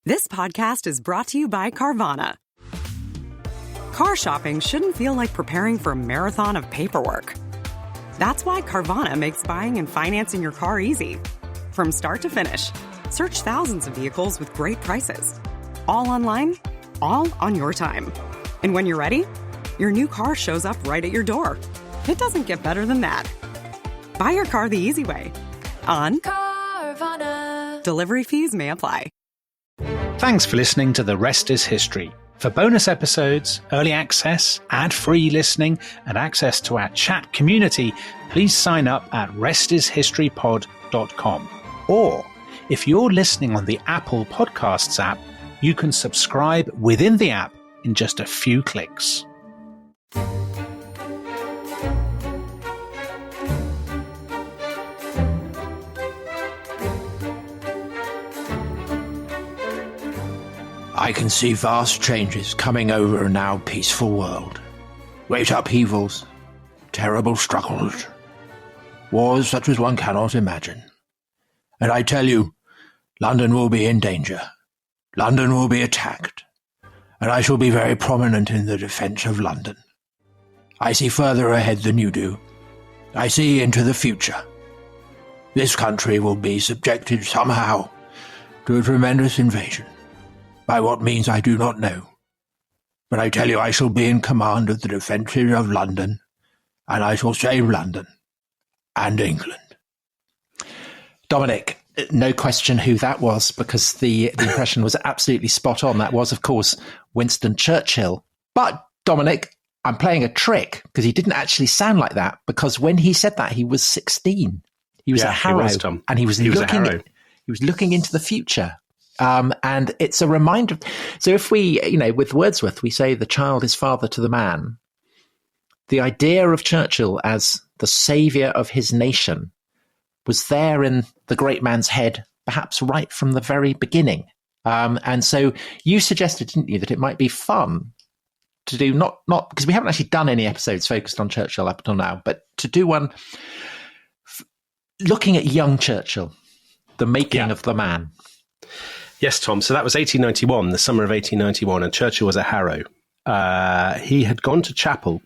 This podcast is brought to you by Carvana. Car shopping shouldn't feel like preparing for a marathon of paperwork. That's why Carvana makes buying and financing your car easy. From start to finish, search thousands of vehicles with great prices. All online, all on your time. And when you're ready, your new car shows up right at your door. It doesn't get better than that. Buy your car the easy way. On Carvana. Delivery fees may apply. Thanks for listening to The Rest is History. For bonus episodes, early access, ad-free listening, and access to our chat community, please sign up at restishistorypod.com. Or, if you're listening on the Apple Podcasts app, you can subscribe within the app in just a few clicks. I can see vast changes coming over a now peaceful world. Great upheavals, terrible struggles, wars such as one cannot imagine. And I tell you, London will be in danger. London will be attacked. And I shall be very prominent in the defence of London. I see further ahead than you do. I see into the future. This country will be subjected somehow to a tremendous invasion. By what means I do not know. But I tell you, I shall be in command of the defences of London, and I shall save London and England. Dominic, no question who that was, because the impression was absolutely spot on. That was, of course, Winston Churchill. But, Dominic, I'm playing a trick, because he didn't actually sound like that, because when he said that, he was 16. He was a Harrow, and he was looking into the future. And it's a reminder. So if we, with Wordsworth, we say the child is father to the man. The idea of Churchill as the saviour of his nation was there in the great man's head, perhaps right from the very beginning. And so you suggested, didn't you, that it might be fun to do not because we haven't actually done any episodes focused on Churchill up until now, but to do one looking at young Churchill, the making of the man. Yes, Tom. So that was 1891, the summer of 1891, and Churchill was at Harrow. He had gone to chapel.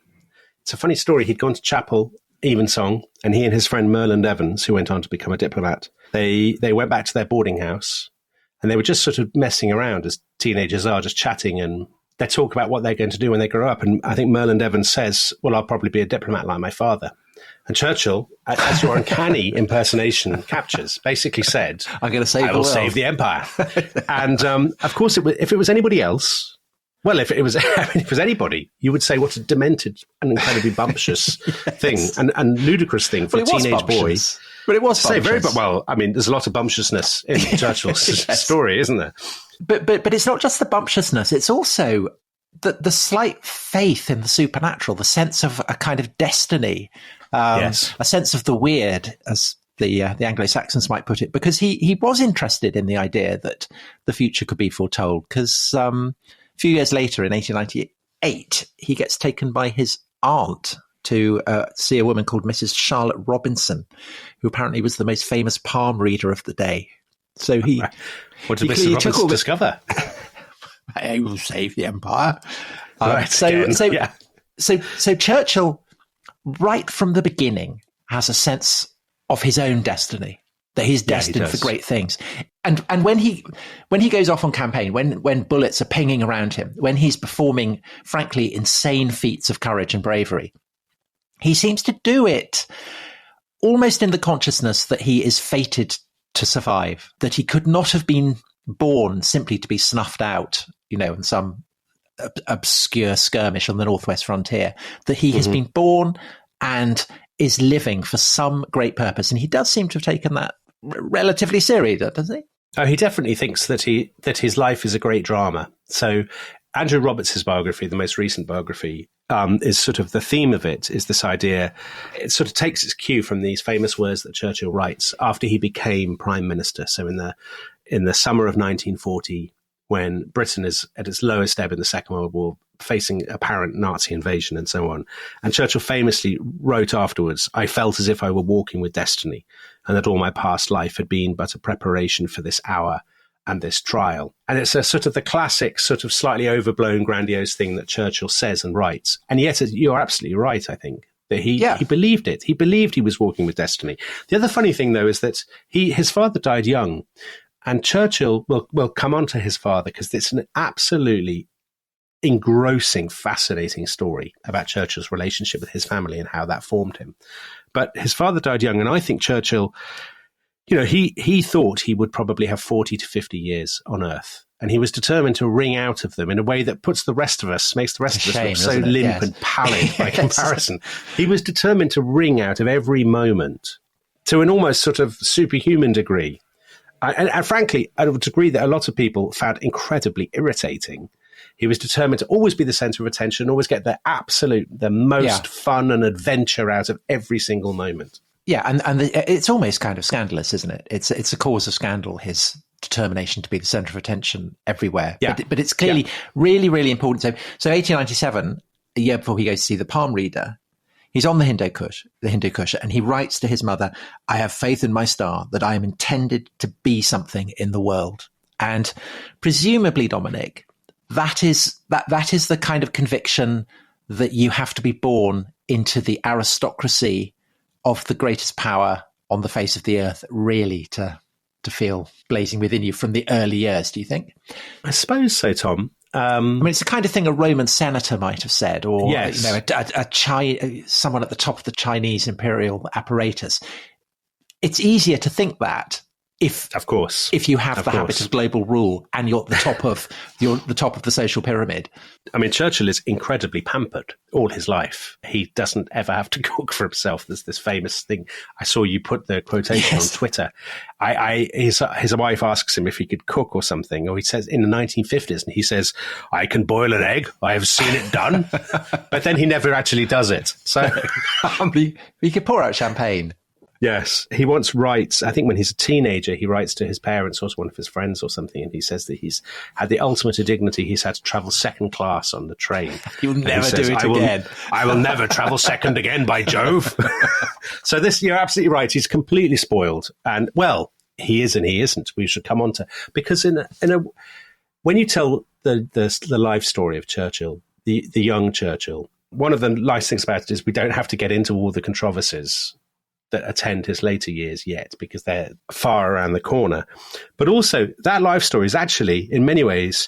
It's a funny story. He'd gone to chapel, evensong, and he and his friend Merland Evans, who went on to become a diplomat, they went back to their boarding house, and they were just sort of messing around as teenagers are, just chatting, and they talk about what they're going to do when they grow up. And I think Merland Evans says, well, I'll probably be a diplomat like my father. And Churchill, as your uncanny impersonation captures, basically said, I'm going to save the world. Save the empire. And of course, if it was anybody else, well, if it was anybody, you would say what a demented and incredibly bumptious thing and ludicrous thing for a teenage boy. But it was very well. I mean, there's a lot of bumptiousness in Churchill's story, isn't there? But it's not just the bumptiousness; it's also the slight faith in the supernatural, the sense of a kind of destiny. A sense of the weird, as the Anglo-Saxons might put it, because he was interested in the idea that the future could be foretold. Because a few years later, in 1898, he gets taken by his aunt to see a woman called Mrs. Charlotte Robinson, who apparently was the most famous palm reader of the day. So what did Mrs. Robinson discover? I will save the empire. So Churchill, right from the beginning, has a sense of his own destiny, that he's destined for great things. And when he goes off on campaign, when bullets are pinging around him, when he's performing, frankly, insane feats of courage and bravery, he seems to do it almost in the consciousness that he is fated to survive, that he could not have been born simply to be snuffed out, in some obscure skirmish on the northwest frontier, that he has been born and is living for some great purpose. And he does seem to have taken that relatively seriously, doesn't he? Oh, he definitely thinks that his life is a great drama. So Andrew Roberts' biography, the most recent biography, is sort of the theme of it is this idea. It sort of takes its cue from these famous words that Churchill writes after he became prime minister. So in the summer of 1940, when Britain is at its lowest ebb in the Second World War, facing apparent Nazi invasion and so on. And Churchill famously wrote afterwards, "I felt as if I were walking with destiny, and that all my past life had been but a preparation for this hour and this trial. And it's a sort of the classic, sort of slightly overblown, grandiose thing that Churchill says and writes. And yet, you're absolutely right, I think, that he believed it. He believed he was walking with destiny. The other funny thing, though, is that his father died young. And Churchill will come on to his father because it's an absolutely engrossing, fascinating story about Churchill's relationship with his family and how that formed him. But his father died young, and I think Churchill, he thought he would probably have 40 to 50 years on Earth. And he was determined to wring out of them in a way that makes the rest of us look so limp and pallid by comparison. He was determined to wring out of every moment to an almost sort of superhuman degree. And frankly, at a degree that a lot of people found incredibly irritating. He was determined to always be the center of attention, always get the most fun and adventure out of every single moment. Yeah, and it's almost kind of scandalous, isn't it? It's a cause of scandal, his determination to be the center of attention everywhere. Yeah. But it's clearly really, really important. So 1897, a year before he goes to see the palm reader, he's on the Hindu Kush, and he writes to his mother, "I have faith in my star that I am intended to be something in the world." And presumably, Dominic, that is the kind of conviction that you have to be born into the aristocracy of the greatest power on the face of the earth, really, to feel blazing within you from the early years, do you think? I suppose so, Tom. I mean, it's the kind of thing a Roman senator might have said, or someone at the top of the Chinese imperial apparatus. It's easier to think that if you have the habit of global rule and you're at the top of the social pyramid. I mean, Churchill is incredibly pampered all his life. He doesn't ever have to cook for himself. There's this famous thing. I saw you put the quotation on Twitter. His wife asks him if he could cook or something, or he says in the 1950s, and he says, "I can boil an egg. I have seen it done." But then he never actually does it. So he could pour out champagne. Yes, he once writes, I think when he's a teenager, he writes to his parents or to one of his friends or something, and he says that he's had the ultimate indignity. He's had to travel second class on the train. You'll never do it again. I will never travel second again, by Jove. So you're absolutely right. He's completely spoiled. And, well, he is and he isn't. We should come on to, because when you tell the life story of Churchill, the young Churchill, one of the nice things about it is we don't have to get into all the controversies that attend his later years yet, because they're far around the corner. But also, that life story is actually, in many ways,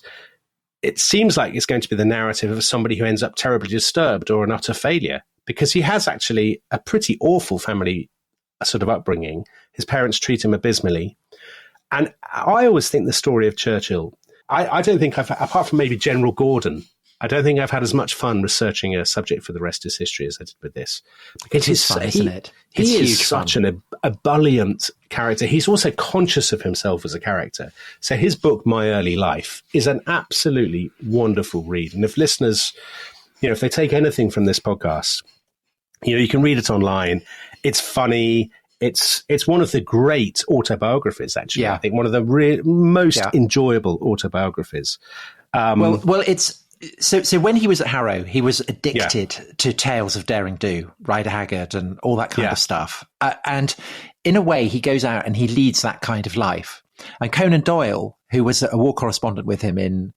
it seems like it's going to be the narrative of somebody who ends up terribly disturbed or an utter failure, because he has actually a pretty awful family sort of upbringing. His parents treat him abysmally. And I always think the story of Churchill, I don't think apart from maybe General Gordon, I don't think I've had as much fun researching a subject for the rest is history as I did with this. It is fun, isn't it? He is such an ebullient character. He's also conscious of himself as a character. So his book, My Early Life, is an absolutely wonderful read. And if listeners, if they take anything from this podcast, you can read it online. It's funny. It's one of the great autobiographies, actually. Yeah. I think one of the most enjoyable autobiographies. Well, it's... So when he was at Harrow, he was addicted to tales of daring do, Rider Haggard and all that kind of stuff. And in a way, he goes out and he leads that kind of life. And Conan Doyle, who was a war correspondent with him in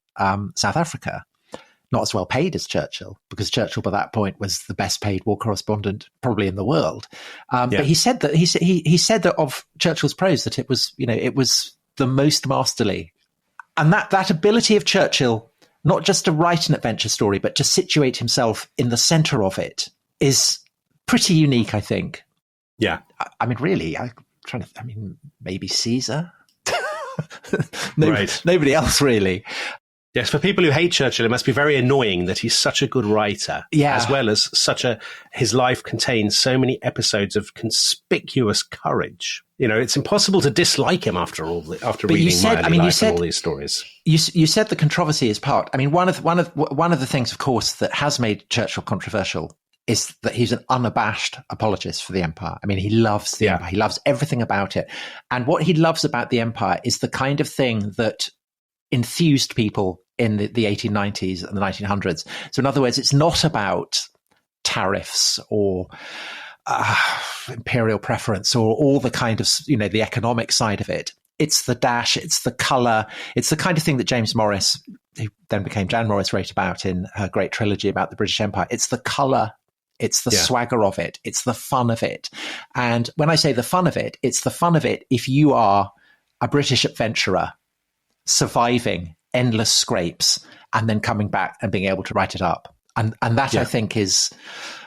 South Africa, not as well paid as Churchill, because Churchill by that point was the best paid war correspondent probably in the world. But he said that of Churchill's prose that it was the most masterly. And that ability of Churchill, not just to write an adventure story, but to situate himself in the center of it, is pretty unique, I think. Yeah. I mean, really, maybe Caesar? Right. Nobody else, really. Yes, for people who hate Churchill, it must be very annoying that he's such a good writer, as well as his life contains so many episodes of conspicuous courage. It's impossible to dislike him after reading My Early Life and all these stories. You said the controversy is part. I mean, one of the things, of course, that has made Churchill controversial is that he's an unabashed apologist for the empire. I mean, he loves the empire. He loves everything about it. And what he loves about the empire is the kind of thing that enthused people in the 1890s and the 1900s. So in other words, it's not about tariffs or imperial preference or all the kind of, the economic side of it. It's the dash, it's the colour, it's the kind of thing that James Morris, who then became Jan Morris, wrote about in her great trilogy about the British Empire. It's the colour, it's the swagger of it, it's the fun of it. And when I say the fun of it, it's the fun of it if you are a British adventurer surviving endless scrapes and then coming back and being able to write it up. And that, I think, is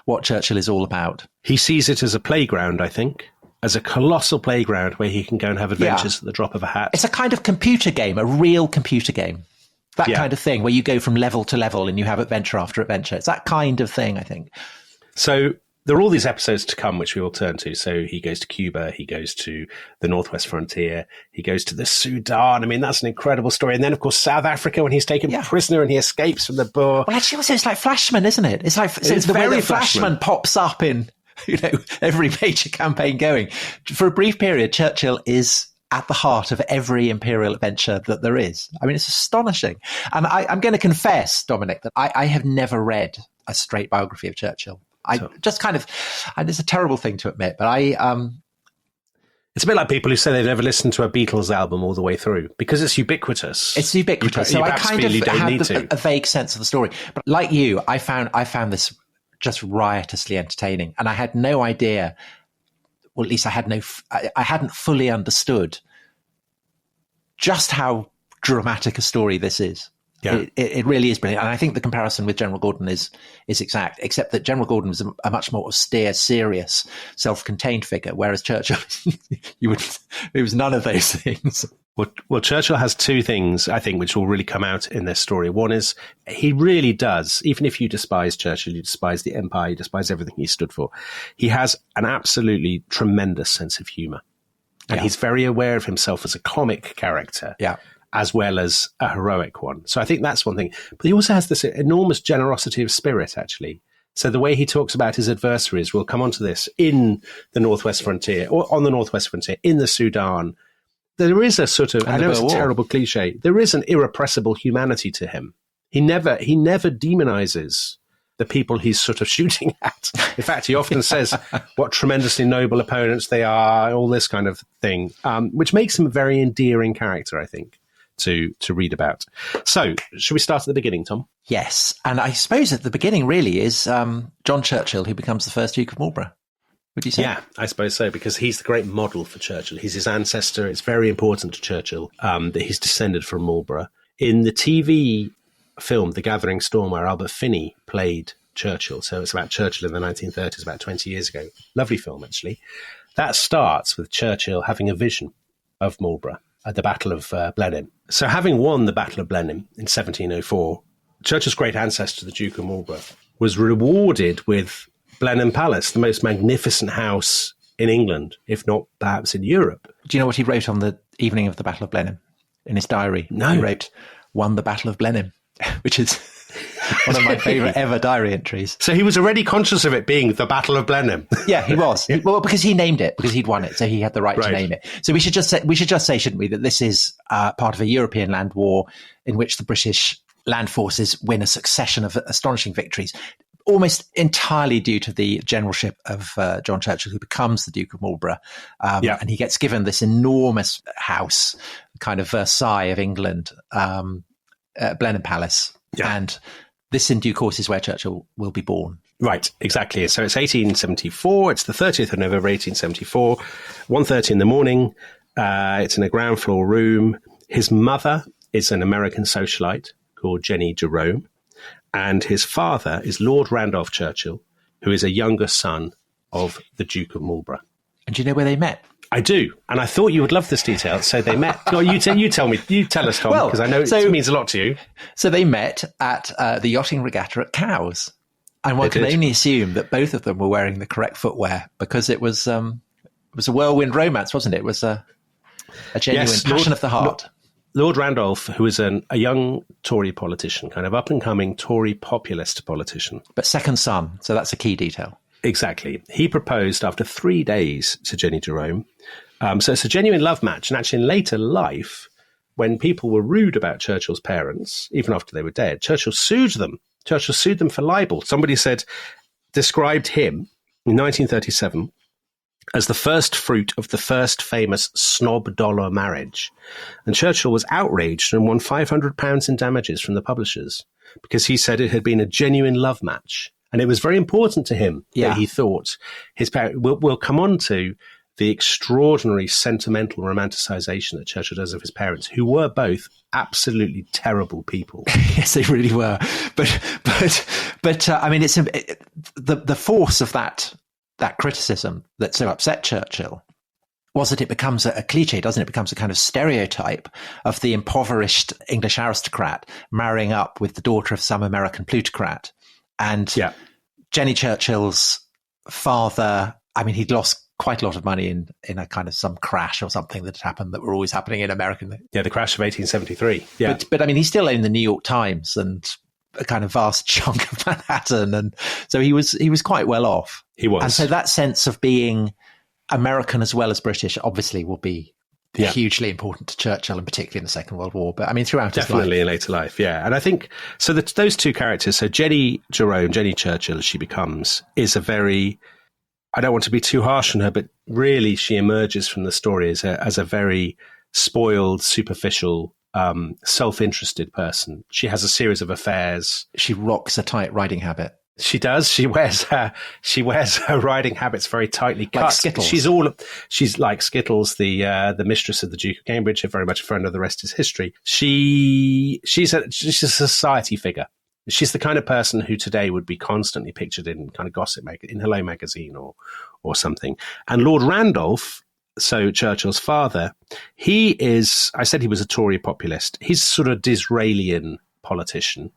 what Churchill is all about. He sees it as a playground, I think, as a colossal playground where he can go and have adventures at the drop of a hat. It's a kind of computer game, a real computer game. That kind of thing where you go from level to level and you have adventure after adventure. It's that kind of thing, I think. So there are all these episodes to come, which we will turn to. So he goes to Cuba, he goes to the Northwest frontier, he goes to the Sudan. I mean, that's an incredible story. And then, of course, South Africa, when he's taken prisoner and he escapes from the Boer. Well, actually, also, it's like Flashman, isn't it? It's like it's the way that Flashman pops up in, every major campaign going. For a brief period, Churchill is at the heart of every imperial adventure that there is. I mean, it's astonishing. And I'm going to confess, Dominic, that I have never read a straight biography of Churchill. Just kind of, and it's a terrible thing to admit, but it's a bit like people who say they've never listened to a Beatles album all the way through because it's ubiquitous. It's ubiquitous. So I kind of had a vague sense of the story. But like you, I found this just riotously entertaining, and I had no idea. Well, at least I hadn't fully understood just how dramatic a story this is. Yeah. It really is brilliant. And I think the comparison with General Gordon is exact, except that General Gordon was a much more austere, serious, self-contained figure, whereas Churchill, it was none of those things. Well, Churchill has two things, I think, which will really come out in this story. One is he really does, even if you despise Churchill, you despise the empire, you despise everything he stood for, he has an absolutely tremendous sense of humour. And he's very aware of himself as a comic character. Yeah. As well as a heroic one. So I think that's one thing. But he also has this enormous generosity of spirit, actually. So the way he talks about his adversaries, we'll come on to this, in the Northwest frontier, or on the Northwest frontier, in the Sudan, there is a sort of, I know it's a terrible cliche, there is an irrepressible humanity to him. He never demonizes the people he's sort of shooting at. In fact, he often says what tremendously noble opponents they are, all this kind of thing, which makes him a very endearing character, I think, to read about. So, should we start at the beginning, Tom? Yes, and I suppose at the beginning really is John Churchill, who becomes the first Duke of Marlborough. Would you say? Yeah, I suppose so, because he's the great model for Churchill. He's his ancestor. It's very important to Churchill that he's descended from Marlborough. In the TV film The Gathering Storm, where Albert Finney played Churchill, so it's about Churchill in the 1930s, about 20 years ago. Lovely film, actually. That starts with Churchill having a vision of Marlborough at the Battle of Blenheim. So having won the Battle of Blenheim in 1704, Churchill's great ancestor, the Duke of Marlborough, was rewarded with Blenheim Palace, the most magnificent house in England, if not perhaps in Europe. Do you know what he wrote on the evening of the Battle of Blenheim in his diary? No. He wrote, "Won the Battle of Blenheim," which is one of my favourite ever diary entries. So he was already conscious of it being the Battle of Blenheim. Yeah, he was. Well, because he named it, because he'd won it, so he had the right to name it. So we should just say, shouldn't we, that this is part of a European land war in which the British land forces win a succession of astonishing victories, almost entirely due to the generalship of John Churchill, who becomes the Duke of Marlborough. And he gets given this enormous house, kind of Versailles of England, Blenheim Palace. Yeah. And this, in due course, is where Churchill will be born. Right, exactly. So it's 1874. It's the 30th of November, 1874, 1:30 in the morning. It's in a ground floor room. His mother is an American socialite called Jenny Jerome. And his father is Lord Randolph Churchill, who is a younger son of the Duke of Marlborough. And do you know where they met? I do. And I thought you would love this detail. So they met. No, you tell me. You tell us, Tom, because I know it means a lot to you. So they met at the yachting regatta at Cowes. And one can only assume that both of them were wearing the correct footwear, because it was a whirlwind romance, wasn't it? It was a genuine passion of the heart. Lord Randolph, who was a young Tory politician, kind of up-and-coming Tory populist politician. But second son, so that's a key detail. Exactly. He proposed after 3 days to Jenny Jerome. So it's a genuine love match. And actually in later life, when people were rude about Churchill's parents, even after they were dead, Churchill sued them. Churchill sued them for libel. Somebody described him in 1937 as the first fruit of the first famous snob dollar marriage. And Churchill was outraged and won £500 in damages from the publishers because he said it had been a genuine love match. And it was very important to him that he thought his parents, we'll come on to the extraordinary sentimental romanticization that Churchill does of his parents, who were both absolutely terrible people. Yes, they really were. But I mean, it's the force of that criticism that so upset Churchill was that it becomes a cliche, doesn't it? It becomes a kind of stereotype of the impoverished English aristocrat marrying up with the daughter of some American plutocrat. And Jenny Churchill's father, I mean, he'd lost quite a lot of money in a kind of some crash or something that had happened that were always happening in American. Yeah, the crash of 1873. Yeah. But I mean, he still owned the New York Times and a kind of vast chunk of Manhattan. And so he was quite well off. He was. And so that sense of being American as well as British obviously will be hugely important to Churchill, and particularly in the Second World War. But I mean, throughout his life. Definitely in later life, yeah. And I think, so those two characters, so Jenny Churchill, as she becomes, is a very, I don't want to be too harsh on her, but really she emerges from the story as a very spoiled, superficial, self-interested person. She has a series of affairs. She rocks a tight riding habit. She does. She wears her riding habits very tightly cut. Like Skittles. She's like Skittles, the mistress of the Duke of Cambridge, very much a friend of the rest is history. She's a society figure. She's the kind of person who today would be constantly pictured in kind of gossip in Hello magazine or something. And Lord Randolph, so Churchill's father, I said he was a Tory populist. He's sort of Disraelian politician.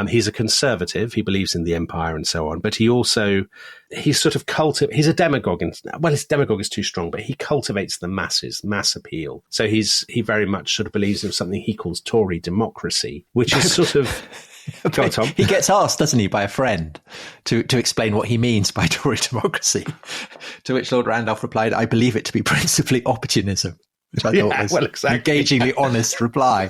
He's a conservative. He believes in the empire and so on. But he's a demagogue. His demagogue is too strong, but he cultivates the masses, mass appeal. So he very much sort of believes in something he calls Tory democracy, which is sort of... Go on, Tom. He gets asked, doesn't he, by a friend to explain what he means by Tory democracy, to which Lord Randolph replied, "I believe it to be principally opportunism," which I thought was an engagingly honest reply.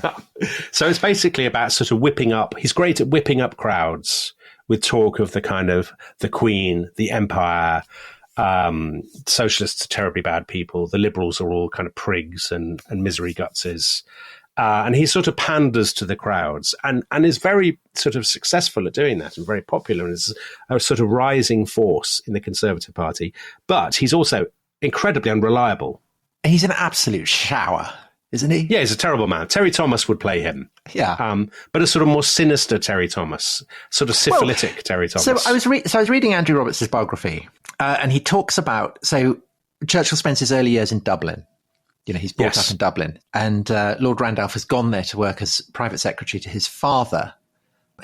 So it's basically about sort of whipping up. He's great at whipping up crowds with talk of the kind of the Queen, the Empire. Socialists are terribly bad people. The Liberals are all kind of prigs and misery gutses. And he sort of panders to the crowds and is very sort of successful at doing that and very popular and is a sort of rising force in the Conservative Party. But he's also incredibly unreliable. He's an absolute shower, isn't he? Yeah, he's a terrible man. Terry Thomas would play him. Yeah. But a sort of more sinister Terry Thomas, sort of syphilitic Terry Thomas. So I was reading Andrew Roberts' biography and he talks about, so Churchill spends his early years in Dublin. You know, he's brought up in Dublin, and Lord Randolph has gone there to work as private secretary to his father,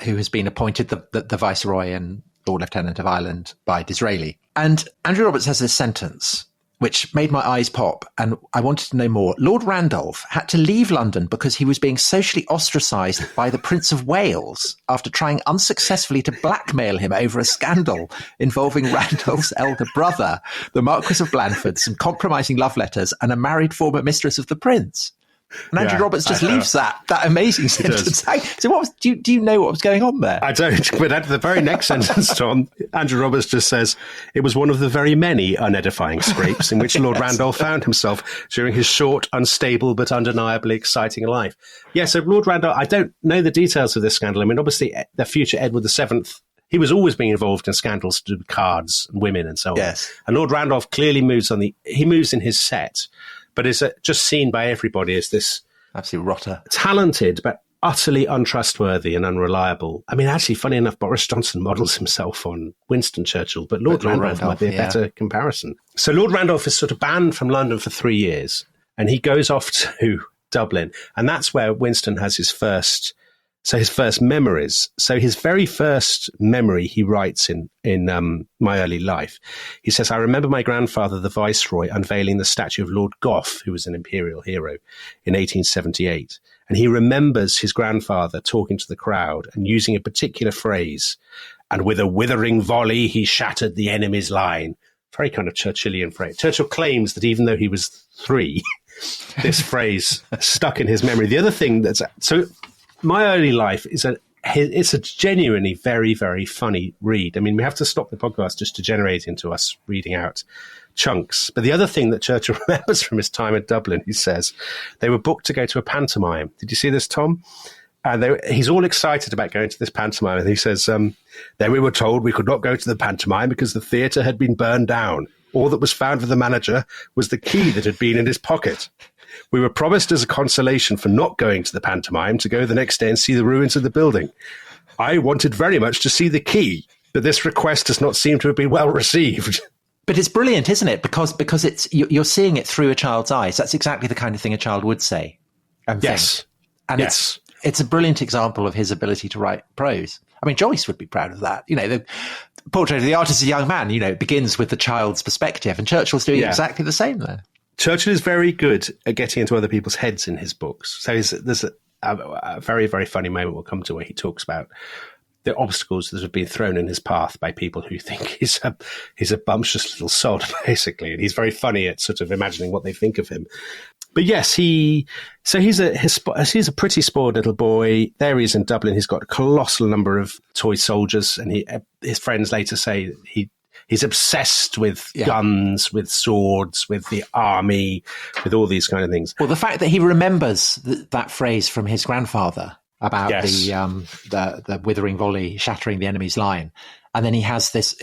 who has been appointed the Viceroy and Lord Lieutenant of Ireland by Disraeli. And Andrew Roberts has this sentence which made my eyes pop, and I wanted to know more. Lord Randolph had to leave London because he was being socially ostracised by the Prince of Wales after trying unsuccessfully to blackmail him over a scandal involving Randolph's elder brother, the Marquis of Blandford, some compromising love letters, and a married former mistress of the Prince. And Andrew Roberts just leaves that amazing sentence. So do you know what was going on there? I don't, but at the very next sentence, Tom, Andrew Roberts just says, it was one of the very many unedifying scrapes in which Lord Randolph found himself during his short, unstable, but undeniably exciting life. Yeah, so Lord Randolph, I don't know the details of this scandal. I mean, obviously, the future Edward VII, he was always being involved in scandals to do with cards and women and so on. Yes. And Lord Randolph clearly moves in his set, but is just seen by everybody as this absolute rotter, talented but utterly untrustworthy and unreliable. I mean, actually, funny enough, Boris Johnson models himself on Winston Churchill, but Lord Randolph might be a better comparison. So Lord Randolph is sort of banned from London for 3 years, and he goes off to Dublin, and that's where Winston has his first memories. So his very first memory he writes in My Early Life. He says, I remember my grandfather, the Viceroy, unveiling the statue of Lord Gough, who was an imperial hero, in 1878. And he remembers his grandfather talking to the crowd and using a particular phrase, and with a withering volley, he shattered the enemy's line. Very kind of Churchillian phrase. Churchill claims that even though he was 3, this phrase stuck in his memory. The other thing My Early Life it's a genuinely very, very funny read. I mean, we have to stop the podcast just to generate into us reading out chunks. But the other thing that Churchill remembers from his time in Dublin, he says, they were booked to go to a pantomime. Did you see this, Tom? And he's all excited about going to this pantomime. And he says, then we were told we could not go to the pantomime because the theatre had been burned down. All that was found for the manager was the key that had been in his pocket. We were promised as a consolation for not going to the pantomime to go the next day and see the ruins of the building. I wanted very much to see the key, but this request does not seem to have been well received. But it's brilliant, isn't it? Because it's you're seeing it through a child's eyes. That's exactly the kind of thing a child would say and yes. think. And yes. It's a brilliant example of his ability to write prose. I mean, Joyce would be proud of that. You know, the Portrait of the Artist is a Young Man, you know, begins with the child's perspective, and Churchill's doing exactly the same there. Churchill is very good at getting into other people's heads in his books. So there's a very, very funny moment we'll come to where he talks about the obstacles that have been thrown in his path by people who think he's a bumptious little sod, basically. And he's very funny at sort of imagining what they think of him. But yes, he's a pretty spoiled little boy. There he is in Dublin. He's got a colossal number of toy soldiers, and his friends later say he's obsessed with guns, with swords, with the army, with all these kind of things. Well, the fact that he remembers that phrase from his grandfather about the withering volley shattering the enemy's line. And then he has this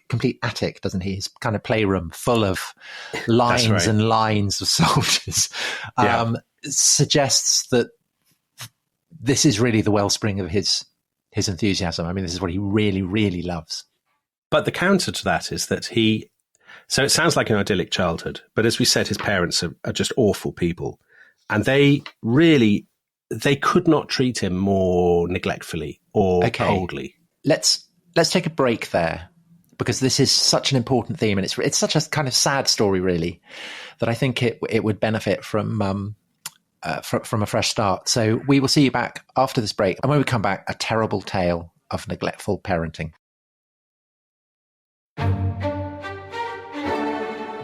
complete attic, doesn't he? His kind of playroom full of lines and lines of soldiers, suggests that this is really the wellspring of his enthusiasm. I mean, this is what he really, really loves. But the counter to that is that so it sounds like an idyllic childhood, but as we said, his parents are just awful people. And they could not treat him more neglectfully or coldly. Let's take a break there, because this is such an important theme, and it's such a kind of sad story, really, that I think it would benefit from a fresh start. So we will see you back after this break, and when we come back, a terrible tale of neglectful parenting.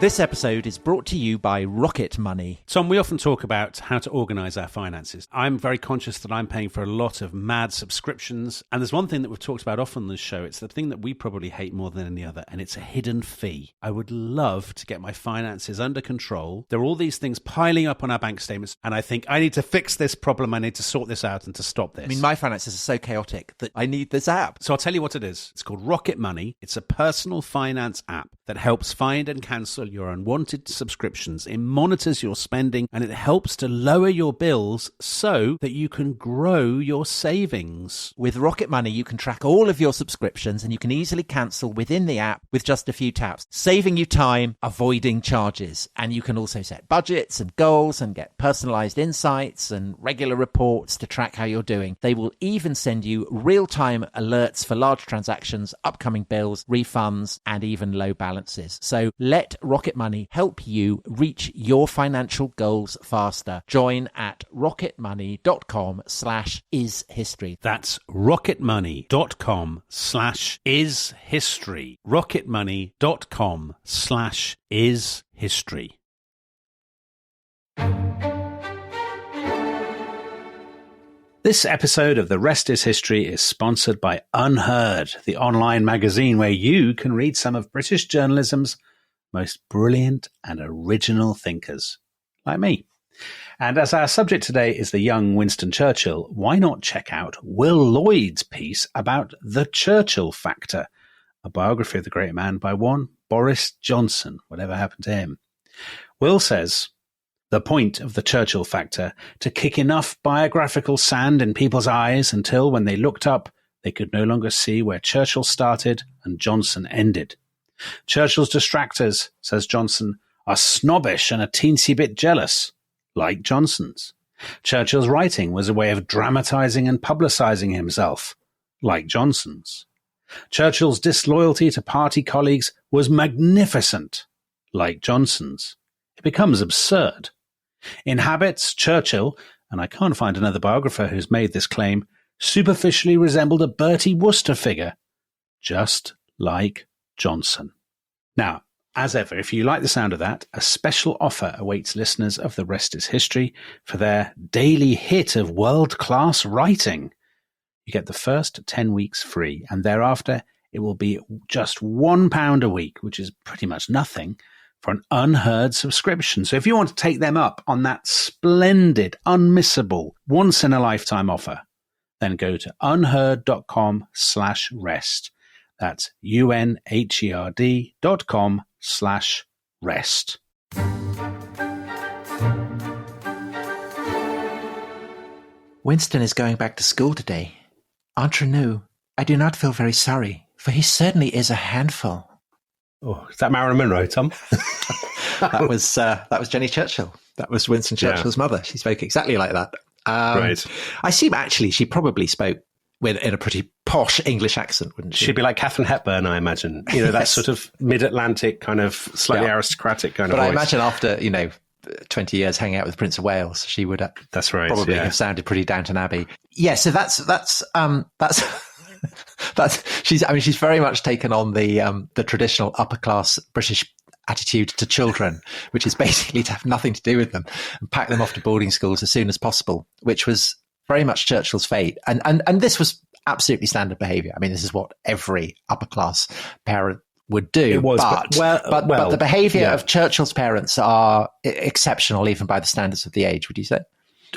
This episode is brought to you by Rocket Money. Tom, we often talk about how to organise our finances. I'm very conscious that I'm paying for a lot of mad subscriptions. And there's one thing that we've talked about often on this show. It's the thing that we probably hate more than any other, and it's a hidden fee. I would love to get my finances under control. There are all these things piling up on our bank statements, and I think I need to fix this problem. I need to sort this out and to stop this. I mean, my finances are so chaotic that I need this app. So I'll tell you what it is. It's called Rocket Money. It's a personal finance app that helps find and cancel your unwanted subscriptions. It monitors your spending, and it helps to lower your bills so that you can grow your savings. With Rocket Money, you can track all of your subscriptions, and you can easily cancel within the app with just a few taps, saving you time, avoiding charges. And you can also set budgets and goals and get personalized insights and regular reports to track how you're doing. They will even send you real-time alerts for large transactions, upcoming bills, refunds, and even low balances. So let Rocket Money help you reach your financial goals faster. Join at rocketmoney.com/ishistory. That's rocketmoney.com/ishistory. rocketmoney.com/ishistory. This episode of The Rest is History is sponsored by Unheard, the online magazine where you can read some of British journalism's most brilliant and original thinkers, like me. And as our subject today is the young Winston Churchill, why not check out Will Lloyd's piece about the Churchill Factor, a biography of the great man by one Boris Johnson, whatever happened to him. Will says, the point of the Churchill Factor, to kick enough biographical sand in people's eyes until, when they looked up, they could no longer see where Churchill started and Johnson ended. Churchill's distractors, says Johnson, are snobbish and a teensy bit jealous, like Johnson's. Churchill's writing was a way of dramatising and publicising himself, like Johnson's. Churchill's disloyalty to party colleagues was magnificent, like Johnson's. It becomes absurd. In habits, Churchill, and I can't find another biographer who's made this claim, superficially resembled a Bertie Wooster figure, just like Johnson. Now, as ever, if you like the sound of that, a special offer awaits listeners of The Rest is History for their daily hit of world-class writing. You get the first 10 weeks free, and thereafter it will be just £1 a week, which is pretty much nothing, for an Unheard subscription. So if you want to take them up on that splendid, unmissable, once-in-a-lifetime offer, then go to unheard.com/rest. That's unherd.com/rest. Winston is going back to school today. Entre nous, I do not feel very sorry, for he certainly is a handful. Oh, is that Marilyn Monroe, Tom? That was Jenny Churchill. That was Winston Churchill's mother. She spoke exactly like that. Right. I assume actually she probably spoke in a pretty posh English accent, wouldn't she? She'd be like Catherine Hepburn, I imagine. You know, that sort of mid-Atlantic kind of slightly aristocratic kind of voice. But I imagine after, 20 years hanging out with Prince of Wales, she would that's right, probably have sounded pretty Downton Abbey. Yeah, so that's she's very much taken on the traditional upper class British attitude to children, which is basically to have nothing to do with them and pack them off to boarding schools as soon as possible, which was very much Churchill's fate. And this was absolutely standard behaviour. I mean, this is what every upper class parent would do. It was, but the behaviour of Churchill's parents are exceptional, even by the standards of the age, would you say?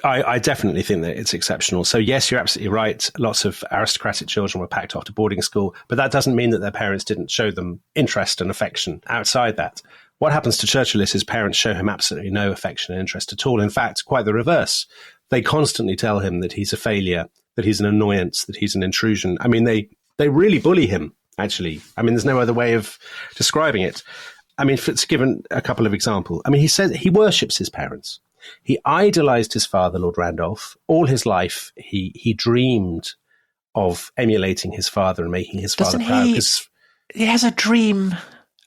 I definitely think that it's exceptional. So yes, you're absolutely right. Lots of aristocratic children were packed off to boarding school, but that doesn't mean that their parents didn't show them interest and affection outside that. What happens to Churchill is his parents show him absolutely no affection and interest at all. In fact, quite the reverse. They constantly tell him that he's a failure, that he's an annoyance, that he's an intrusion. I mean, they really bully him, actually. I mean, there's no other way of describing it. I mean, to give a couple of examples. I mean, he says he worships his parents. He idolized his father, Lord Randolph. All his life, he dreamed of emulating his father and making his father proud. He has a dream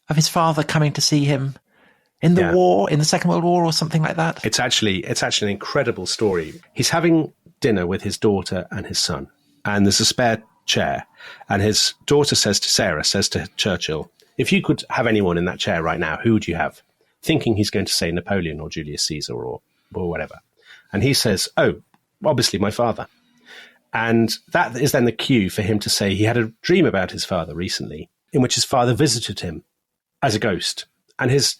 of his father coming to see him in the war, in the Second World War or something like that. It's actually an incredible story. He's having dinner with his daughter and his son, and there's a spare chair. And his daughter says to Churchill, if you could have anyone in that chair right now, who would you have? Thinking he's going to say Napoleon or Julius Caesar or whatever. And he says, oh, obviously my father. And that is then the cue for him to say he had a dream about his father recently in which his father visited him as a ghost. And his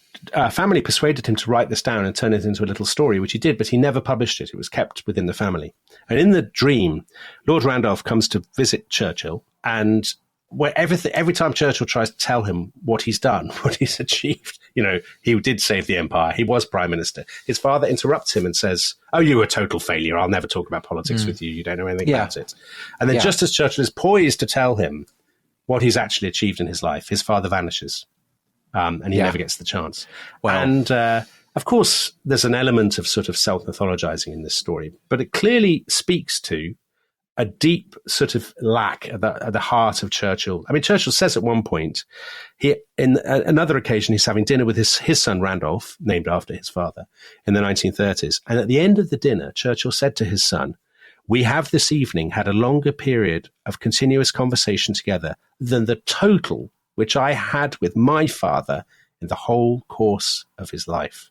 family persuaded him to write this down and turn it into a little story, which he did, but he never published it. It was kept within the family. And in the dream, Lord Randolph comes to visit Churchill, and every time Churchill tries to tell him what he's done, what he's achieved, he did save the empire, he was prime minister, his father interrupts him and says, oh, you're a total failure, I'll never talk about politics with you don't know anything about it. And then just as Churchill is poised to tell him what he's actually achieved in his life, his father vanishes, and he never gets the chance. Wow. And of course there's an element of sort of self-mythologizing in this story, but it clearly speaks to a deep sort of lack at the heart of Churchill. I mean, Churchill says at one point, in another occasion, he's having dinner with his son Randolph, named after his father, in the 1930s. And at the end of the dinner, Churchill said to his son, we have this evening had a longer period of continuous conversation together than the total which I had with my father in the whole course of his life.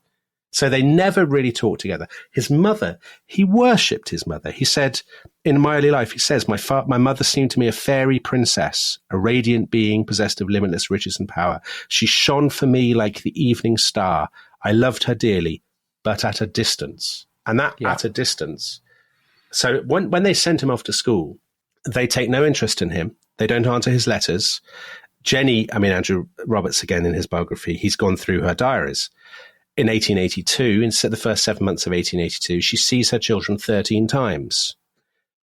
So they never really talked together. His mother, he worshipped his mother. He said, in my early life, he says, my mother seemed to me a fairy princess, a radiant being possessed of limitless riches and power. She shone for me like the evening star. I loved her dearly, but at a distance. And that at a distance. So when they sent him off to school, they take no interest in him. They don't answer his letters. Andrew Roberts, again, in his biography, he's gone through her diaries. In 1882, in the first 7 months of 1882, she sees her children 13 times.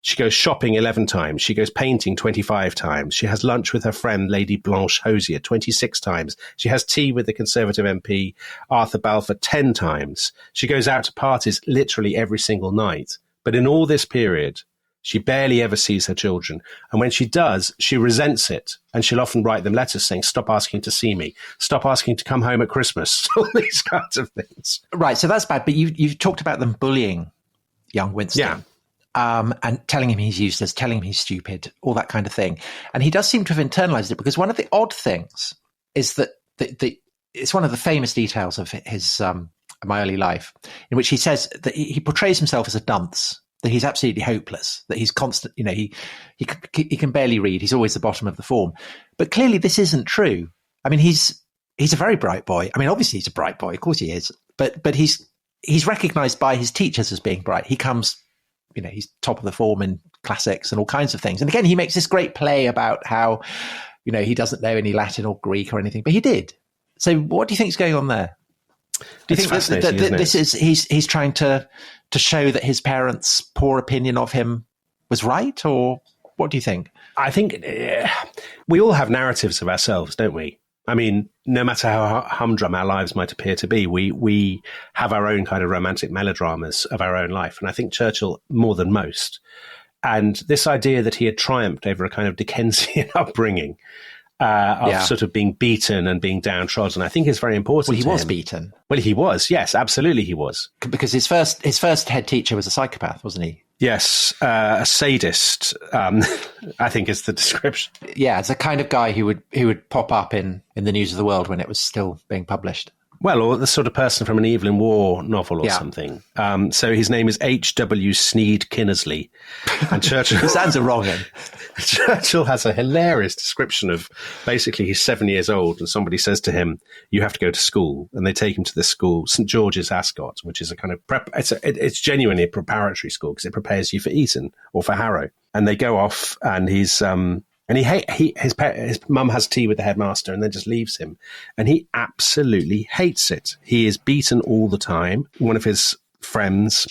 She goes shopping 11 times. She goes painting 25 times. She has lunch with her friend, Lady Blanche Hosier, 26 times. She has tea with the Conservative MP, Arthur Balfour, 10 times. She goes out to parties literally every single night. But in all this period, she barely ever sees her children. And when she does, she resents it. And she'll often write them letters saying, stop asking to see me. Stop asking to come home at Christmas. All these kinds of things. Right. So that's bad. But you've talked about them bullying young Winston. Yeah. And telling him he's useless, telling him he's stupid, all that kind of thing. And he does seem to have internalized it, because one of the odd things is that it's one of the famous details of his my early life, in which he says that he portrays himself as a dunce, that he's absolutely hopeless, that he's constant, he can barely read. He's always the bottom of the form. But clearly this isn't true. I mean, he's he's a very bright boy. I mean, obviously he's a bright boy. Of course he is. But he's recognized by his teachers as being bright. He comes, he's top of the form in classics and all kinds of things. And again, he makes this great play about how, he doesn't know any Latin or Greek or anything, but he did. So what do you think is going on there? Do you think that this is he's trying to show that his parents' poor opinion of him was right, or what do you think? I think we all have narratives of ourselves, don't we? I mean, no matter how humdrum our lives might appear to be, we have our own kind of romantic melodramas of our own life. And I think Churchill, more than most, and this idea that he had triumphed over a kind of Dickensian upbringing of sort of being beaten and being downtrodden, I think is very important. Well, he was beaten. Well, he was. Yes, absolutely he was. Because his first head teacher was a psychopath, wasn't he? Yes, a sadist, I think is the description. Yeah, it's the kind of guy who would pop up in the News of the World when it was still being published. Well, or the sort of person from an Evelyn Waugh novel or something. So his name is H.W. Sneed Kinnersley. And Churchill... It sounds a wrong one. Churchill has a hilarious description of basically he's 7 years old and somebody says to him, you have to go to school. And they take him to this school, St. George's Ascot, which is a kind of it's genuinely a preparatory school because it prepares you for Eton or for Harrow. And they go off and he's... And his mum has tea with the headmaster and then just leaves him. And he absolutely hates it. He is beaten all the time. One of his friends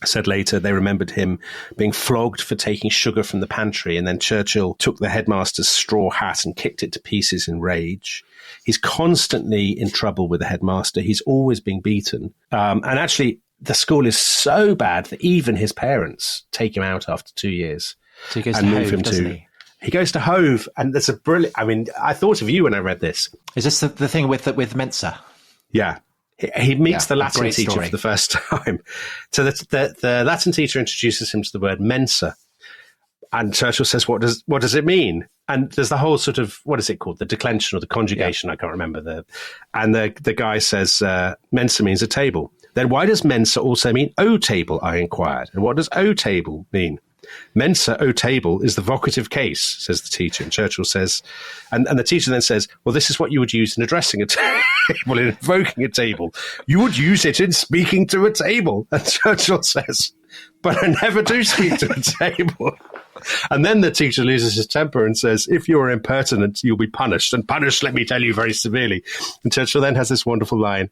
said later they remembered him being flogged for taking sugar from the pantry. And then Churchill took the headmaster's straw hat and kicked it to pieces in rage. He's constantly in trouble with the headmaster. He's always being beaten. And actually, the school is so bad that even his parents take him out after 2 years. So he goes to Hove, doesn't he? He goes to Hove, and there's a brilliant... I mean, I thought of you when I read this. Is this the thing with Mensa? Yeah. He meets the Latin teacher for the first time. So the Latin teacher introduces him to the word mensa. And Churchill says, what does it mean? And there's the whole sort of, what is it called? The declension or the conjugation, I can't remember. And the guy says, mensa means a table. Then why does mensa also mean O table, I inquired. And what does O table mean? Mensa, O table, is the vocative case, says the teacher. And Churchill says, and the teacher then says, well, this is what you would use in addressing a table, in invoking a table. You would use it in speaking to a table. And Churchill says, but I never do speak to a table. And then the teacher loses his temper and says, if you're impertinent, you'll be punished. And punished, let me tell you, very severely. And Churchill then has this wonderful line.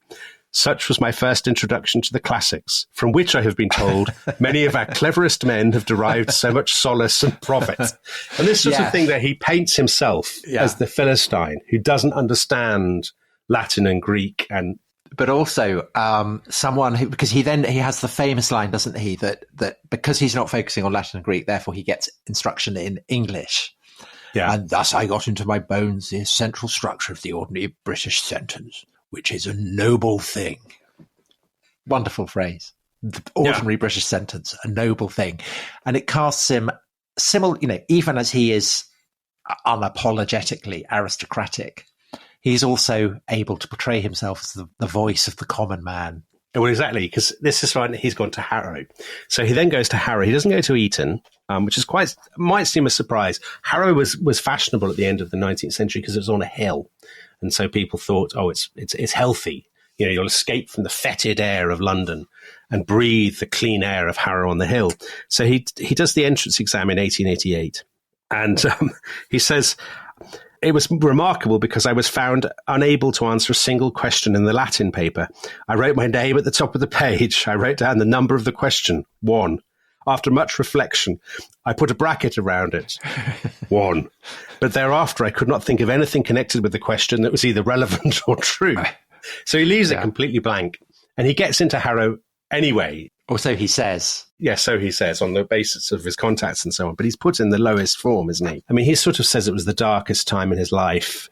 Such was my first introduction to the classics, from which I have been told many of our cleverest men have derived so much solace and profit. And this sort of thing that he paints himself as the Philistine who doesn't understand Latin and Greek, and but also someone who, because he has the famous line, doesn't he, that because he's not focusing on Latin and Greek, therefore he gets instruction in English. Yeah. And thus I got into my bones the essential structure of the ordinary British sentence, which is a noble thing. Wonderful phrase. The ordinary British sentence, a noble thing. And it casts him even as he is unapologetically aristocratic, he's also able to portray himself as the voice of the common man. Well, exactly, because this is when he's gone to Harrow. So he then goes to Harrow. He doesn't go to Eton, which is might seem a surprise. Harrow was fashionable at the end of the 19th century because it was on a hill. And so people thought, it's healthy. You'll escape from the fetid air of London and breathe the clean air of Harrow on the Hill. So he does the entrance exam in 1888. And he says, it was remarkable because I was found unable to answer a single question in the Latin paper. I wrote my name at the top of the page. I wrote down the number of the question, 1. After much reflection, I put a bracket around it, 1. But thereafter, I could not think of anything connected with the question that was either relevant or true. So he leaves it completely blank. And he gets into Harrow anyway. Or so he says. Yeah, so he says, on the basis of his contacts and so on. But he's put in the lowest form, isn't he? I mean, he sort of says it was the darkest time in his life.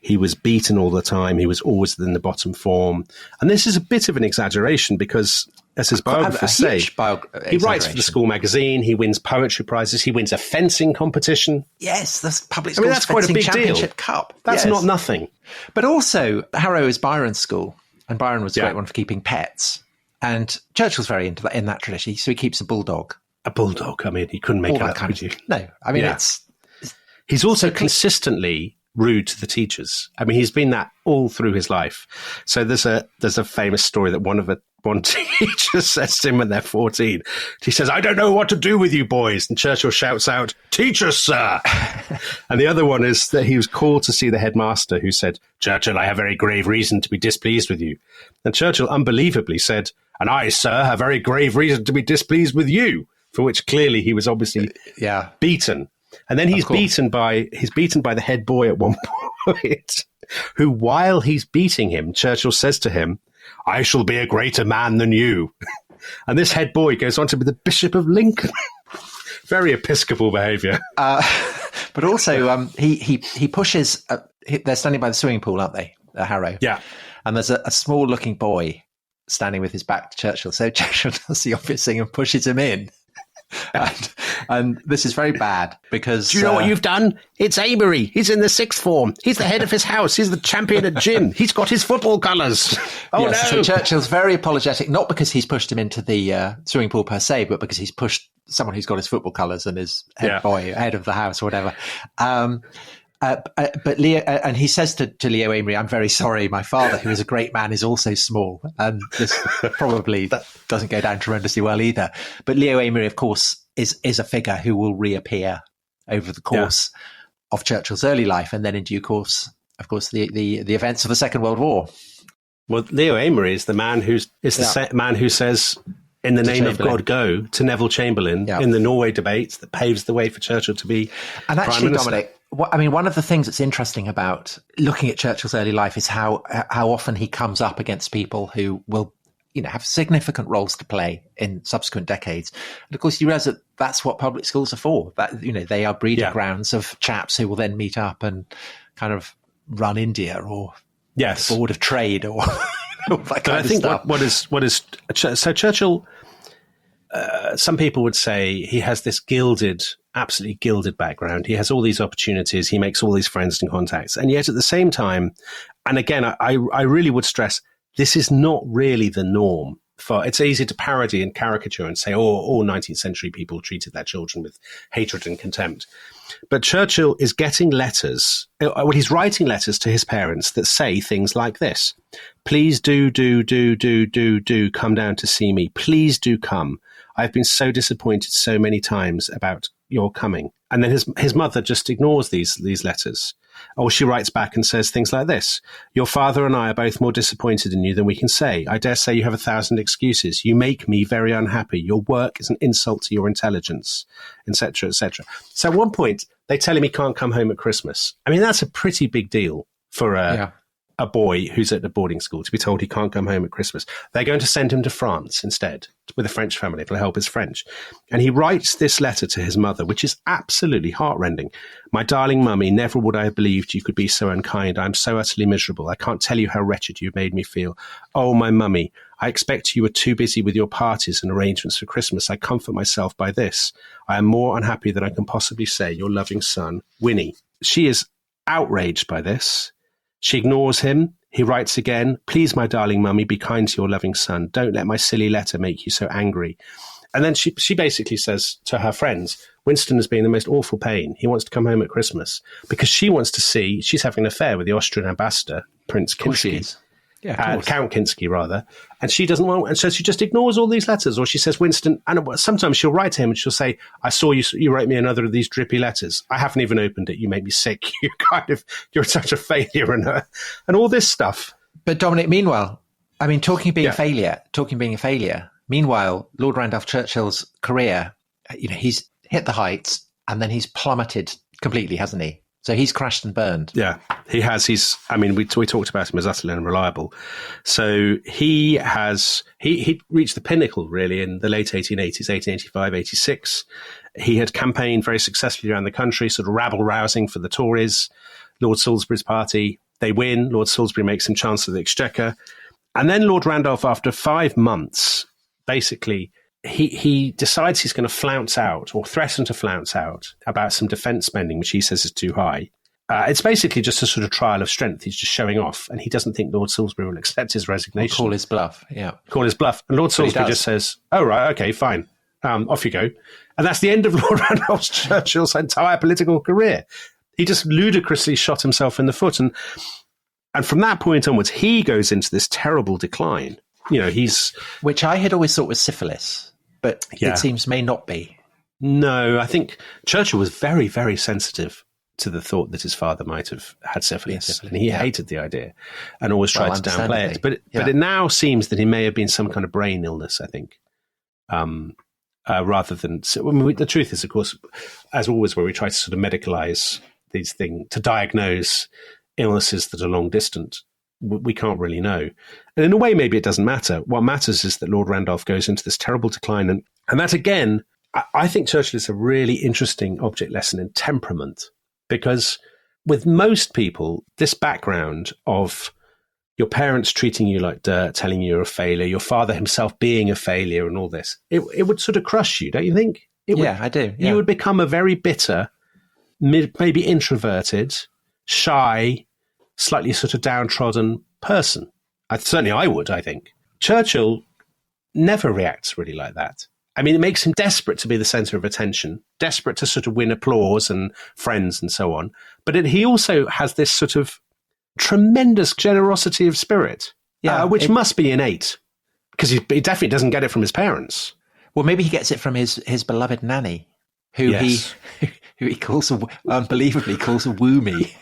He was beaten all the time. He was always in the bottom form. And this is a bit of an exaggeration because, as his biographers say, he writes for the school magazine. He wins poetry prizes. He wins a fencing competition. Yes, that's public school that's quite a big championship deal. Cup. That's not nothing. But also, Harrow is Byron's school, and Byron was a great one for keeping pets. And Churchill's very into that, in that tradition, so he keeps a bulldog. A bulldog? I mean, he couldn't make it up, could you? No, I mean, He's also consistently rude to the teachers. I mean, he's been that all through his life. So there's a famous story that one teacher says to him when they're 14. He says, "I don't know what to do with you boys." And Churchill shouts out, "Teach us, sir." And the other one is that he was called to see the headmaster, who said, "Churchill, I have very grave reason to be displeased with you." And Churchill unbelievably said, "And I, sir, have very grave reason to be displeased with you," for which clearly he was obviously beaten. And then he's beaten by the head boy at one point, who, while he's beating him, Churchill says to him, "I shall be a greater man than you." And this head boy goes on to be the Bishop of Lincoln. Very Episcopal behaviour. But also, he pushes. They're standing by the swimming pool, aren't they? At Harrow. Yeah. And there's a small-looking boy standing with his back to Churchill. So Churchill does the obvious thing and pushes him in. And this is very bad because... Do you know what you've done? It's Amory. He's in the sixth form. He's the head of his house. He's the champion at gym. He's got his football colours. Oh, yes, no. So Churchill's very apologetic, not because he's pushed him into the swimming pool per se, but because he's pushed someone who's got his football colours and is head boy, head of the house or whatever. But Leo, and he says to Leo Amory, "I'm very sorry, my father, who is a great man, is also small." And this probably doesn't go down tremendously well either. But Leo Amory, of course, is a figure who will reappear over the course of Churchill's early life, and then in due course, of course, the events of the Second World War. Well, Leo Amory is the man man who says, "In the name of God, go," to Neville Chamberlain in the Norway debate that paves the way for Churchill to be and actually, Prime Minister. Dominic, one of the things that's interesting about looking at Churchill's early life is how often he comes up against people who will, have significant roles to play in subsequent decades. And of course, you realize that that's what public schools are for. That they are breeding grounds of chaps who will then meet up and kind of run India or the Board of Trade or all that kind of stuff. What is so Churchill? Some people would say he has this absolutely gilded background. He has all these opportunities. He makes all these friends and contacts. And yet at the same time, and again, I really would stress, this is not really the norm. It's easy to parody and caricature and say, all 19th century people treated their children with hatred and contempt. But Churchill is getting letters. Well, he's writing letters to his parents that say things like this: "Please do come down to see me. Please do come. I've been so disappointed so many times about your coming." And then his mother just ignores these letters. Or she writes back and says things like this: "Your father and I are both more disappointed in you than we can say. I dare say you have 1,000 excuses. You make me very unhappy. Your work is an insult to your intelligence," etc., etc. So at one point, they tell him he can't come home at Christmas. I mean, that's a pretty big deal for a boy who's at a boarding school to be told he can't come home at Christmas. They're going to send him to France instead with a French family to help his French. And he writes this letter to his mother, which is absolutely heartrending. "My darling mummy, never would I have believed you could be so unkind. I'm so utterly miserable. I can't tell you how wretched you've made me feel. Oh, my mummy, I expect you were too busy with your parties and arrangements for Christmas. I comfort myself by this. I am more unhappy than I can possibly say. Your loving son, Winnie." She is outraged by this. She ignores him. He writes again: "Please, my darling mummy, be kind to your loving son. Don't let my silly letter make you so angry." And then she basically says to her friends, Winston has been in the most awful pain. He wants to come home at Christmas because she wants to see, she's having an affair with the Austrian ambassador, Prince Kinsky. Count Kinsky, rather. And she doesn't want, and so she just ignores all these letters. Or she says, Winston, and sometimes she'll write to him and she'll say, "I saw you wrote me another of these drippy letters. I haven't even opened it. You make me sick. You're such a failure." And all this stuff. But Dominic, meanwhile, I mean, talking being a failure, meanwhile, Lord Randolph Churchill's career, he's hit the heights and then he's plummeted completely, hasn't he? So he's crashed and burned. Yeah, he has. We talked about him as utterly unreliable. So he reached the pinnacle really in the late 1880s, 1885, 86. He had campaigned very successfully around the country, sort of rabble-rousing for the Tories, Lord Salisbury's party. They win. Lord Salisbury makes him Chancellor of the Exchequer. And then Lord Randolph, after 5 months, basically, he decides he's going to flounce out or threaten to flounce out about some defence spending, which he says is too high. It's basically just a sort of trial of strength. He's just showing off, and he doesn't think Lord Salisbury will accept his resignation. Call his bluff, yeah. Call his bluff. And Lord Salisbury just says, "Oh, right, okay, fine. Off you go." And that's the end of Lord Randolph Churchill's entire political career. He just ludicrously shot himself in the foot. And from that point onwards, he goes into this terrible decline. Which I had always thought was syphilis, but it seems may not be. No, I think Churchill was very, very sensitive to the thought that his father might have had syphilis. And he hated the idea and always tried to downplay it. But it now seems that he may have been some kind of brain illness, I think, rather than... the truth is, of course, as always, where we try to sort of medicalize these things, to diagnose illnesses that are long distant, we can't really know. And in a way, maybe it doesn't matter. What matters is that Lord Randolph goes into this terrible decline. And that, again, I think Churchill is a really interesting object lesson in temperament, because with most people, this background of your parents treating you like dirt, telling you you're a failure, your father himself being a failure and all this, it would sort of crush you, don't you think? I do. Yeah. You would become a very bitter, maybe introverted, shy, slightly sort of downtrodden person. Certainly I would, I think. Churchill never reacts really like that. I mean, it makes him desperate to be the centre of attention, desperate to sort of win applause and friends and so on. But he also has this sort of tremendous generosity of spirit, which must be innate, because he definitely doesn't get it from his parents. Well, maybe he gets it from his beloved nanny, who he calls, unbelievably calls a woomie.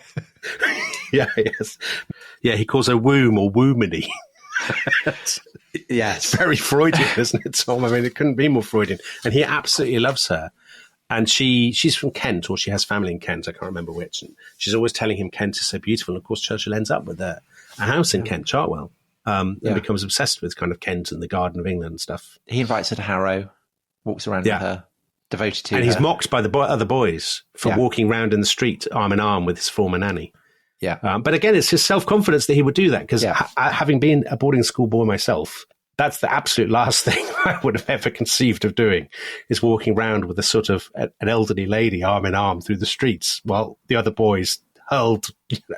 He calls her womb or woomany. Yes. It's very Freudian, isn't it, Tom? I mean, it couldn't be more Freudian. And he absolutely loves her. And she's from Kent, or she has family in Kent. I can't remember which. And she's always telling him Kent is so beautiful. And of course, Churchill ends up with a house in Kent, Chartwell, and becomes obsessed with kind of Kent and the Garden of England and stuff. He invites her to Harrow, walks around with her, devoted to her. And he's mocked by the other boys for walking around in the street arm in arm with his former nanny. Yeah. But again, it's his self-confidence that he would do that, because having been a boarding school boy myself, that's the absolute last thing I would have ever conceived of doing, is walking around with a sort of an elderly lady arm in arm through the streets while the other boys hurled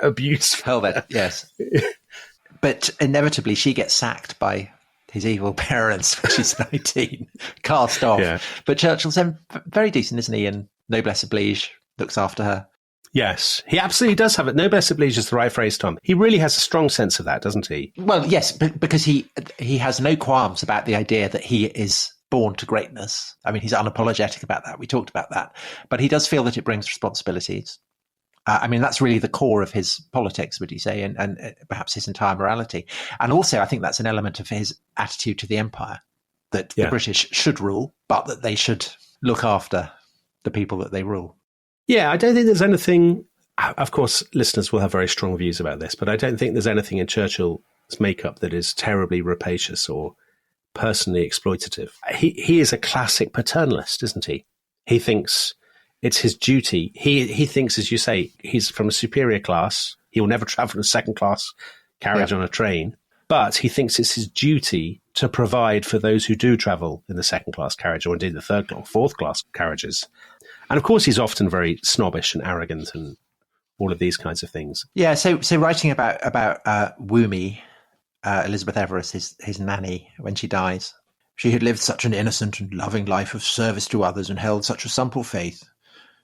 abuse. Hurled it, yes. But inevitably she gets sacked by his evil parents when she's 19, cast off. Yeah. But Churchill's very decent, isn't he? And noblesse oblige, looks after her. Yes, he absolutely does have it. Noblesse oblige is the right phrase, Tom. He really has a strong sense of that, doesn't he? Well, yes, because he has no qualms about the idea that he is born to greatness. I mean, he's unapologetic about that. We talked about that. But he does feel that it brings responsibilities. I mean, that's really the core of his politics, would you say, and perhaps his entire morality. And also, I think that's an element of his attitude to the empire, that the British should rule, but that they should look after the people that they rule. Yeah, I don't think there's anything, of course, listeners will have very strong views about this, but I don't think there's anything in Churchill's makeup that is terribly rapacious or personally exploitative. He is a classic paternalist, isn't he? He thinks it's his duty. He thinks, as you say, he's from a superior class. He will never travel in a second-class carriage on a train, but he thinks it's his duty to provide for those who do travel in the second-class carriage, or indeed the third or fourth-class carriages. And of course, he's often very snobbish and arrogant and all of these kinds of things. Yeah. So writing about Woomy, Elizabeth Everest, his nanny, when she dies, she had lived such an innocent and loving life of service to others and held such a simple faith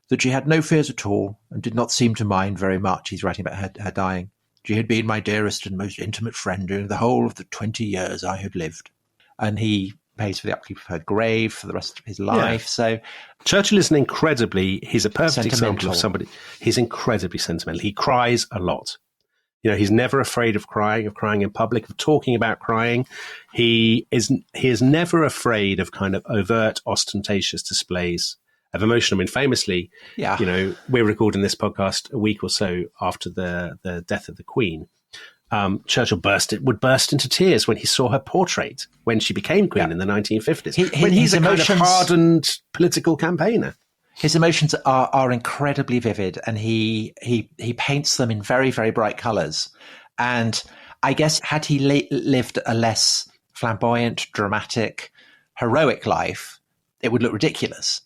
that she had no fears at all and did not seem to mind very much. He's writing about her dying. She had been my dearest and most intimate friend during the whole of the 20 years I had lived. And he pays for the upkeep of her grave for the rest of his life. Yeah. So Churchill is he's a perfect example of somebody. He's incredibly sentimental. He cries a lot. You know, he's never afraid of crying in public, of talking about crying. He is never afraid of kind of overt, ostentatious displays of emotion. I mean, famously, you know, we're recording this podcast a week or so after the death of the Queen. Churchill would burst into tears when he saw her portrait when she became queen in the 1950s. He's a kind of hardened political campaigner. His emotions are incredibly vivid, and he paints them in very, very bright colours. And I guess had he lived a less flamboyant, dramatic, heroic life, it would look ridiculous.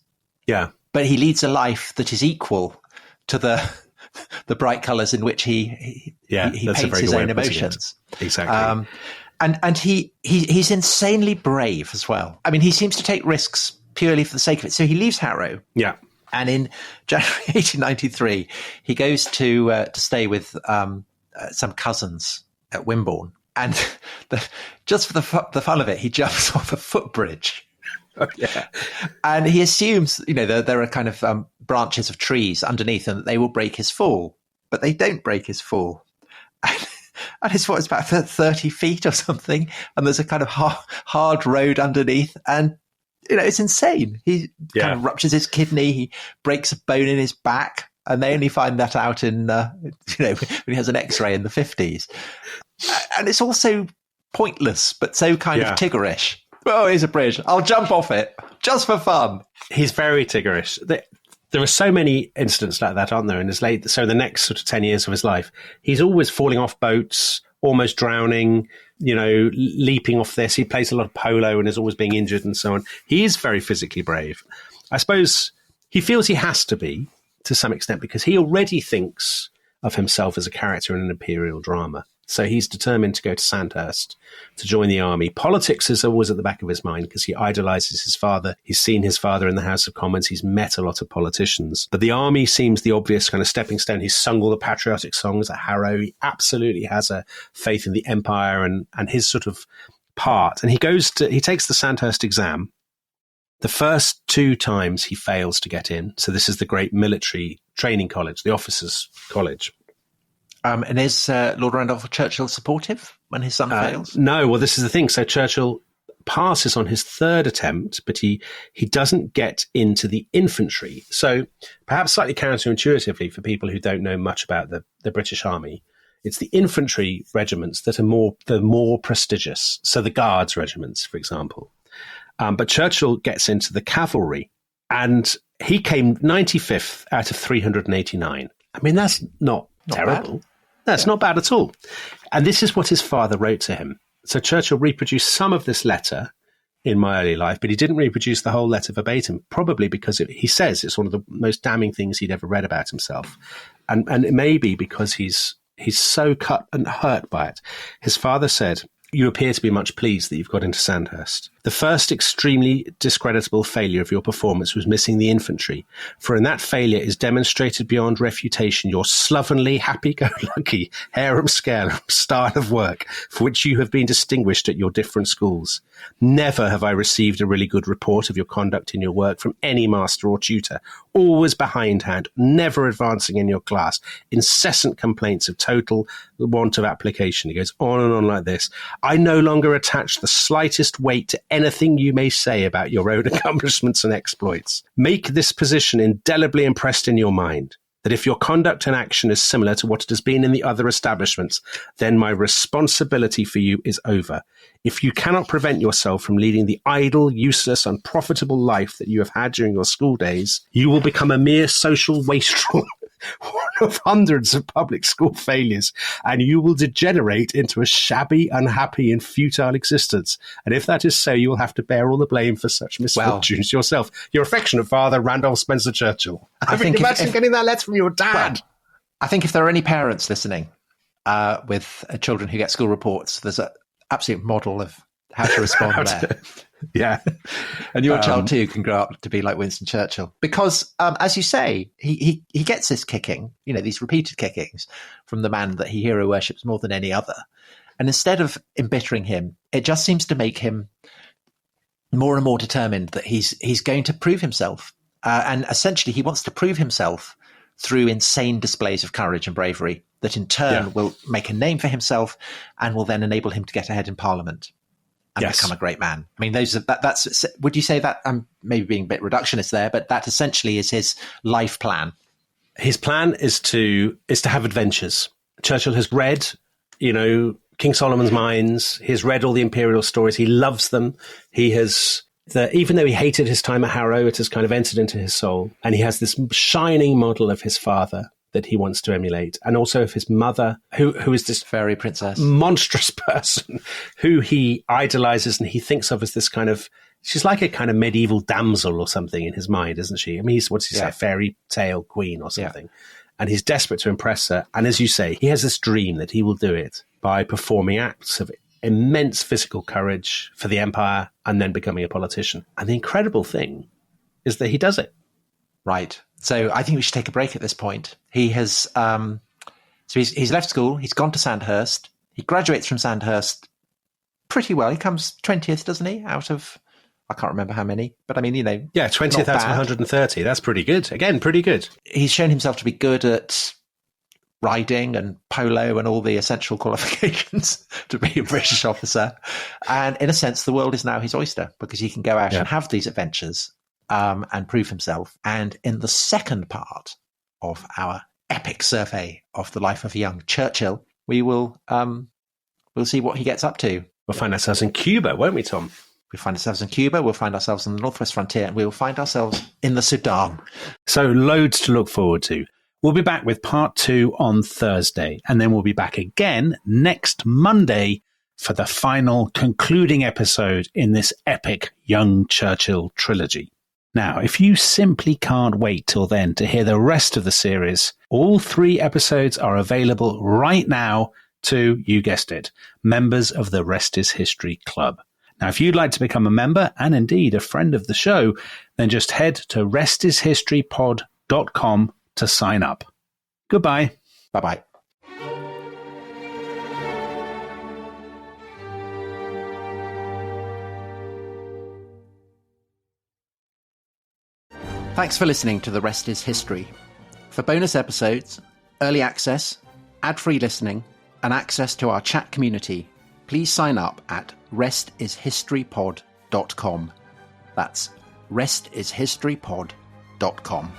Yeah, but he leads a life that is equal to the bright colours in which he paints his own emotions. Exactly. And he's insanely brave as well. I mean, he seems to take risks purely for the sake of it. So he leaves Harrow. Yeah. And in January 1893, he goes to stay with some cousins at Wimborne. And just for the fun of it, he jumps off a footbridge. Oh, yeah. And he assumes, there are kind of branches of trees underneath and that they will break his fall. But they don't break his fall. And it's about 30 feet or something. And there's a kind of hard road underneath. And, it's insane. He kind of ruptures his kidney. He breaks a bone in his back. And they only find that out in, when he has an X-ray in the 50s. And it's also pointless, but so kind of Tiggerish. Oh, here's a bridge. I'll jump off it just for fun. He's very Tiggerish. There are so many incidents like that, aren't there? In his the next sort of 10 years of his life, he's always falling off boats, almost drowning, leaping off this. He plays a lot of polo and is always being injured and so on. He is very physically brave. I suppose he feels he has to be, to some extent, because he already thinks of himself as a character in an imperial drama. So he's determined to go to Sandhurst to join the army. Politics is always at the back of his mind because he idolizes his father. He's seen his father in the House of Commons. He's met a lot of politicians. But the army seems the obvious kind of stepping stone. He's sung all the patriotic songs at Harrow. He absolutely has a faith in the empire and his sort of part. And he takes the Sandhurst exam. The first 2 times he fails to get in. So this is the great military training college, the officers' college. And is Lord Randolph Churchill supportive when his son fails? No, well, this is the thing. So Churchill passes on his 3rd attempt, but he doesn't get into the infantry. So perhaps slightly counterintuitively for people who don't know much about the British Army, it's the infantry regiments that are the more prestigious. So the Guards regiments, for example. But Churchill gets into the cavalry, and he came 95th out of 389. I mean, that's not terrible. Bad. That's not bad at all. And this is what his father wrote to him. So Churchill reproduced some of this letter in My Early Life, but he didn't reproduce the whole letter verbatim, probably because he says it's one of the most damning things he'd ever read about himself. And it may be because he's so cut and hurt by it. His father said, "You appear to be much pleased that you've got into Sandhurst. The first extremely discreditable failure of your performance was missing the infantry, for in that failure is demonstrated beyond refutation your slovenly, happy-go-lucky, harum-scarum style of work for which you have been distinguished at your different schools. Never have I received a really good report of your conduct in your work from any master or tutor. Always behindhand, never advancing in your class, incessant complaints of total want of application." He goes on and on like this. "I no longer attach the slightest weight to anything you may say about your own accomplishments and exploits. Make this position indelibly impressed in your mind, that if your conduct and action is similar to what it has been in the other establishments, then my responsibility for you is over. If you cannot prevent yourself from leading the idle, useless, unprofitable life that you have had during your school days, you will become a mere social wastrel, one of hundreds of public school failures, and you will degenerate into a shabby, unhappy, and futile existence. And if that is so, you will have to bear all the blame for such misfortunes yourself. Your affectionate father, Randolph Spencer Churchill." I think imagine getting that letter from your dad. Well, I think if there are any parents listening with children who get school reports, there's an absolute model of how to respond there. Yeah. And your child too can grow up to be like Winston Churchill. Because, as you say, he gets this kicking, these repeated kickings from the man that he hero worships more than any other. And instead of embittering him, it just seems to make him more and more determined that he's going to prove himself. And essentially he wants to prove himself through insane displays of courage and bravery that in turn will make a name for himself and will then enable him to get ahead in Parliament and become a great man. I mean, that's would you say that I'm maybe being a bit reductionist there, but that essentially is his life plan. His plan is to have adventures. Churchill has read, King Solomon's Mines. He has read all the imperial stories. He loves them. He has, even though he hated his time at Harrow, it has kind of entered into his soul. And he has this shining model of his father that he wants to emulate, and also of his mother, who is this fairy princess, monstrous person who he idolizes and he thinks of as this kind of, she's like a kind of medieval damsel or something in his mind, isn't she? I mean, what's he say, fairy tale queen or something. Yeah. And he's desperate to impress her. And as you say, he has this dream that he will do it by performing acts of immense physical courage for the empire and then becoming a politician. And the incredible thing is that he does it. Right. So I think we should take a break at this point. He has, he's left school. He's gone to Sandhurst. He graduates from Sandhurst pretty well. He comes 20th, doesn't he? Out of, I can't remember how many, but I mean, you know. Yeah, 20th out of 130. That's pretty good. Again, pretty good. He's shown himself to be good at riding and polo and all the essential qualifications to be a British officer. And in a sense, the world is now his oyster because he can go out and have these adventures and prove himself. And in the second part of our epic survey of the life of young Churchill, we will we'll see what he gets up to. We'll find ourselves in Cuba, won't we, Tom? We'll find ourselves in Cuba, we'll find ourselves on the northwest frontier, and we'll find ourselves in the Sudan. So loads to look forward to. We'll be back with part 2 on Thursday, and then we'll be back again next Monday for the final concluding episode in this epic Young Churchill trilogy. Now, if you simply can't wait till then to hear the rest of the series, all 3 episodes are available right now to, you guessed it, members of the Rest is History Club. Now, if you'd like to become a member and indeed a friend of the show, then just head to restishistorypod.com to sign up. Goodbye. Bye-bye. Thanks for listening to The Rest is History. For bonus episodes, early access, ad-free listening, and access to our chat community, please sign up at restishistorypod.com. That's restishistorypod.com.